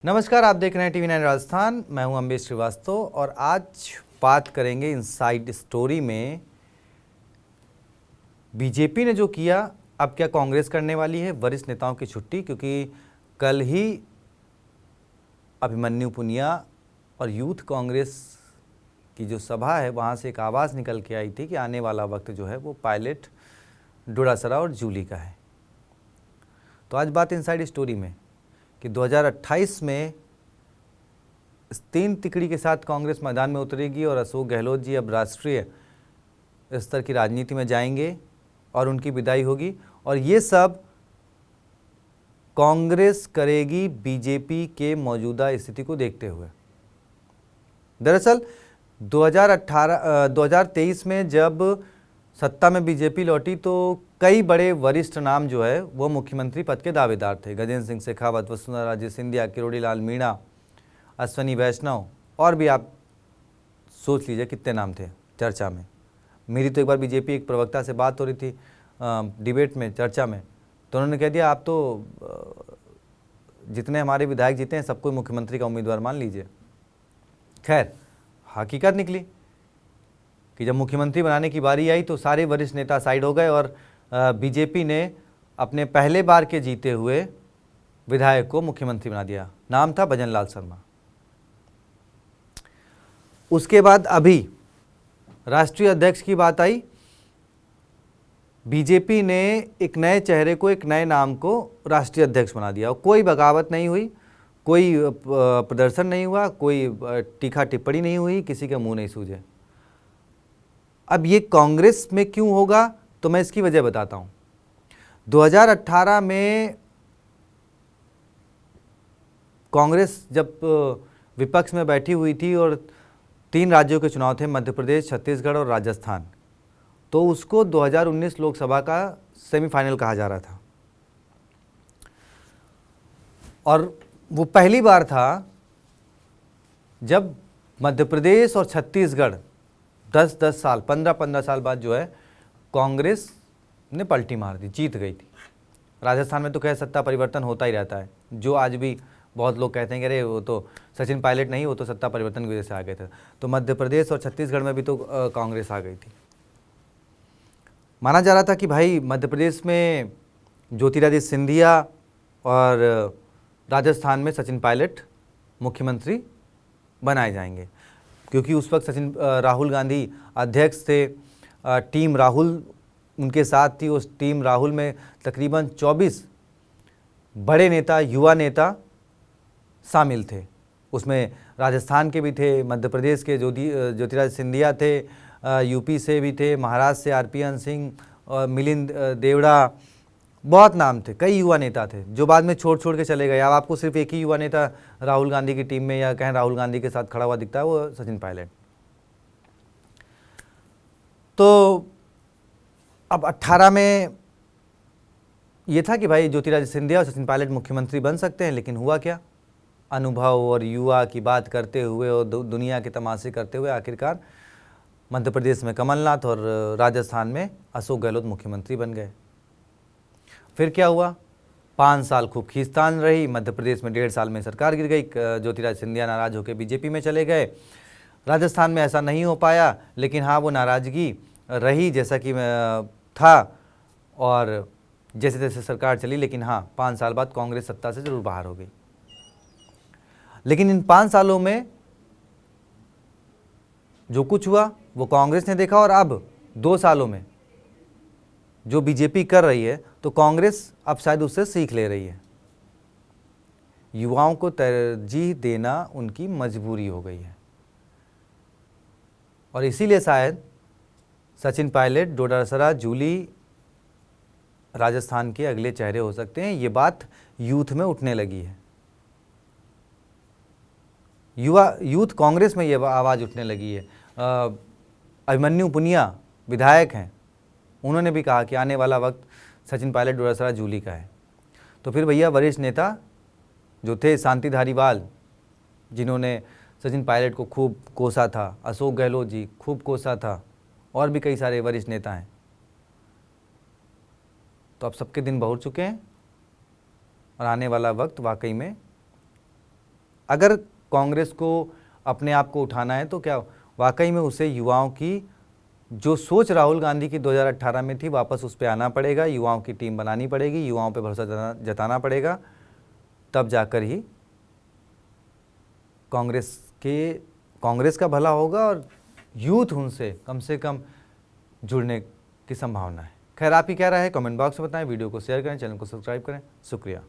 नमस्कार, आप देख रहे हैं टीवी 9 राजस्थान। मैं हूं अम्बेश श्रीवास्तव और आज बात करेंगे इनसाइड स्टोरी में बीजेपी ने जो किया, अब क्या कांग्रेस करने वाली है। वरिष्ठ नेताओं की छुट्टी, क्योंकि कल ही अभिमन्यु पुनिया और यूथ कांग्रेस की जो सभा है वहां से एक आवाज़ निकल के आई थी कि आने वाला वक्त जो है वो पायलट, डोडासरा और जूली का है। तो आज बात इनसाइड स्टोरी में कि 2028 में इस 3 तिकड़ी के साथ कांग्रेस मैदान में उतरेगी और अशोक गहलोत जी अब राष्ट्रीय स्तर की राजनीति में जाएंगे और उनकी विदाई होगी। और ये सब कांग्रेस करेगी बीजेपी के मौजूदा स्थिति को देखते हुए। दरअसल 2023 में जब सत्ता में बीजेपी लौटी तो कई बड़े वरिष्ठ नाम जो है वो मुख्यमंत्री पद के दावेदार थे। गजेंद्र सिंह शेखावत, वसुंधरा राजे सिंधिया, किरोड़ी लाल मीणा, अश्वनी वैष्णव और भी आप सोच लीजिए कितने नाम थे चर्चा में। मेरी तो एक बार बीजेपी एक प्रवक्ता से बात हो रही थी डिबेट में, चर्चा में, तो उन्होंने कह दिया आप तो जितने हमारे विधायक जीते हैं सबको मुख्यमंत्री का उम्मीदवार मान लीजिए। खैर, हकीकत निकली कि जब मुख्यमंत्री बनाने की बारी आई तो सारे वरिष्ठ नेता साइड हो गए और बीजेपी ने अपने पहले बार के जीते हुए विधायक को मुख्यमंत्री बना दिया। नाम था भजन लाल शर्मा। उसके बाद अभी राष्ट्रीय अध्यक्ष की बात आई। बीजेपी ने एक नए चेहरे को, एक नए नाम को राष्ट्रीय अध्यक्ष बना दिया। कोई बगावत नहीं हुई, कोई प्रदर्शन नहीं हुआ, कोई तीखा टिप्पणी नहीं हुई, किसी का मुंह नहीं सूजे। अब ये कांग्रेस में क्यों होगा तो मैं इसकी वजह बताता हूं। 2018 में कांग्रेस जब विपक्ष में बैठी हुई थी और 3 राज्यों के चुनाव थे, मध्य प्रदेश, छत्तीसगढ़ और राजस्थान, तो उसको 2019 लोकसभा का सेमीफाइनल कहा जा रहा था। और वो पहली बार था जब मध्य प्रदेश और छत्तीसगढ़ 10-10 साल, 15-15 साल बाद जो है कांग्रेस ने पलटी मार दी, जीत गई थी। राजस्थान में तो खैर सत्ता परिवर्तन होता ही रहता है, जो आज भी बहुत लोग कहते हैं कि अरे वो तो सचिन पायलट नहीं, वो तो सत्ता परिवर्तन की वजह से आ गए थे। तो मध्य प्रदेश और छत्तीसगढ़ में भी तो कांग्रेस आ गई थी। माना जा रहा था कि भाई मध्य प्रदेश में ज्योतिरादित्य सिंधिया और राजस्थान में सचिन पायलट मुख्यमंत्री बनाए जाएंगे, क्योंकि उस वक्त राहुल गांधी अध्यक्ष थे। टीम राहुल उनके साथ थी। उस टीम राहुल में तकरीबन 24 बड़े नेता, युवा नेता शामिल थे। उसमें राजस्थान के भी थे, मध्य प्रदेश के ज्योतिरादित्य सिंधिया थे, यूपी से भी थे, महाराष्ट्र से RPN सिंह और मिलिंद देवड़ा, बहुत नाम थे। कई युवा नेता थे जो बाद में छोड़ के चले गए। अब आपको सिर्फ एक ही युवा नेता राहुल गांधी की टीम में या कहें राहुल गांधी के साथ खड़ा हुआ दिखता है, वो सचिन पायलट। तो अब 18 में ये था कि भाई ज्योतिरादित्य सिंधिया और सचिन पायलट मुख्यमंत्री बन सकते हैं, लेकिन हुआ क्या? अनुभव और युवा की बात करते हुए और दुनिया के तमाशे करते हुए आखिरकार मध्य प्रदेश में कमलनाथ और राजस्थान में अशोक गहलोत मुख्यमंत्री बन गए। फिर क्या हुआ? 5 साल खूब खींचतान रही। मध्य प्रदेश में 1.5 साल में सरकार गिर गई। ज्योतिरादित्य सिंधिया नाराज होकर बीजेपी में चले गए। राजस्थान में ऐसा नहीं हो पाया, लेकिन हाँ वो नाराजगी रही जैसा कि था और जैसे तैसे सरकार चली। लेकिन हाँ 5 साल बाद कांग्रेस सत्ता से जरूर बाहर हो गई। लेकिन इन 5 सालों में जो कुछ हुआ वो कांग्रेस ने देखा, और अब 2 सालों में जो बीजेपी कर रही है तो कांग्रेस अब शायद उससे सीख ले रही है। युवाओं को तरजीह देना उनकी मजबूरी हो गई है और इसीलिए शायद सचिन पायलट, डोडासरा, जूली राजस्थान के अगले चेहरे हो सकते हैं। ये बात यूथ में उठने लगी है। यूथ कांग्रेस में ये आवाज़ उठने लगी है। अभिमन्यु पुनिया विधायक हैं, उन्होंने भी कहा कि आने वाला वक्त सचिन पायलट, डोडासरा, जूली का है। तो फिर भैया वरिष्ठ नेता जो थे, शांति धारीवाल जिन्होंने सचिन पायलट को खूब कोसा था, अशोक गहलोत जी खूब कोसा था, और भी कई सारे वरिष्ठ नेता हैं। तो अब सबके दिन बहुर चुके हैं और आने वाला वक्त वाकई में अगर कांग्रेस को अपने आप को उठाना है तो क्या वाकई में उसे युवाओं की जो सोच राहुल गांधी की 2018 में थी वापस उस पर आना पड़ेगा, युवाओं की टीम बनानी पड़ेगी, युवाओं पे भरोसा जताना पड़ेगा, तब जाकर ही कांग्रेस का भला होगा और यूथ उनसे कम से कम जुड़ने की संभावना है। खैर, आपकी क्या राय है कमेंट बॉक्स में बताएं, वीडियो को शेयर करें, चैनल को सब्सक्राइब करें। शुक्रिया।